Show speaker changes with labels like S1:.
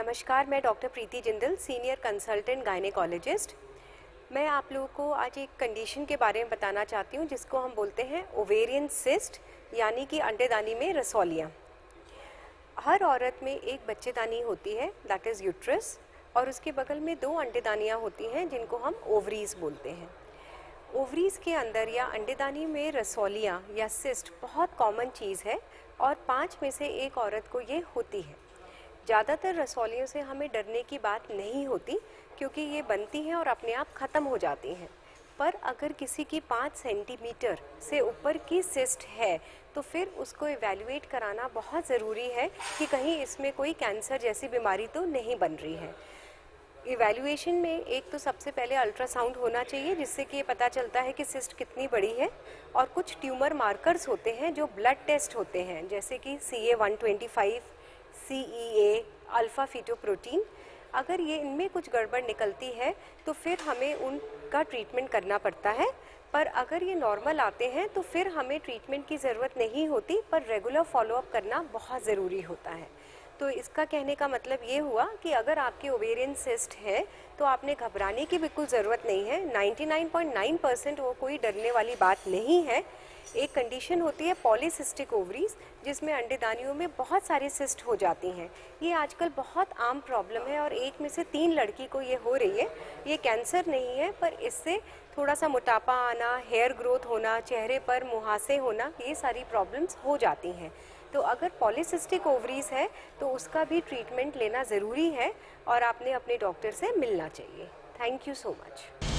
S1: नमस्कार, मैं डॉक्टर प्रीति Jindal, senior consultant gynaecologist. मैं आप लोगों को आज एक कंडीशन के बारे में बताना चाहती हूँ जिसको हम बोलते हैं ओवेरियन सिस्ट, यानी कि अंडेदानी में रसौलियाँ। हर औरत में एक बच्चेदानी होती है, दैट इज़ यूट्रस, और उसके बगल में 2 अंडेदानियाँ होती हैं जिनको हम ओवरीज बोलते हैं। ओवरीज के अंदर या अंडेदानी में रसौलियाँ या सिस्ट बहुत कॉमन चीज़ है और 5 में से 1 औरत को ये होती है। ज़्यादातर रसौलियों से हमें डरने की बात नहीं होती क्योंकि ये बनती हैं और अपने आप ख़त्म हो जाती हैं। पर अगर किसी की 5 सेंटीमीटर से ऊपर की सिस्ट है तो फिर उसको इवैल्यूएट कराना बहुत ज़रूरी है कि कहीं इसमें कोई कैंसर जैसी बीमारी तो नहीं बन रही है। इवैल्यूएशन में एक तो सबसे पहले अल्ट्रासाउंड होना चाहिए जिससे कि ये पता चलता है कि सिस्ट कितनी बड़ी है, और कुछ ट्यूमर मार्कर्स होते हैं जो ब्लड टेस्ट होते हैं, जैसे कि CA-125, CEA, अल्फ़ा फीटोप्रोटीन। अगर ये इनमें कुछ गड़बड़ निकलती है तो फिर हमें उनका ट्रीटमेंट करना पड़ता है, पर अगर ये नॉर्मल आते हैं तो फिर हमें ट्रीटमेंट की ज़रूरत नहीं होती, पर रेगुलर फॉलोअप करना बहुत ज़रूरी होता है। तो इसका कहने का मतलब ये हुआ कि अगर आपके ओवेरियन सिस्ट है तो आपने घबराने की बिल्कुल ज़रूरत नहीं है। 99.9% वो कोई डरने वाली बात नहीं है। एक कंडीशन होती है पॉलीसिस्टिक ओवरीज, जिसमें अंडेदानियों में बहुत सारी सिस्ट हो जाती हैं। ये आजकल बहुत आम प्रॉब्लम है और 1 में से 3 लड़की को ये हो रही है। ये कैंसर नहीं है, पर इससे थोड़ा सा मोटापा आना, हेयर ग्रोथ होना, चेहरे पर मुहासे होना, ये सारी प्रॉब्लम्स हो जाती हैं। तो अगर पॉलीसिस्टिक ओवरीज है तो उसका भी ट्रीटमेंट लेना ज़रूरी है और आपने अपने डॉक्टर से मिलना चाहिए। Thank you so much.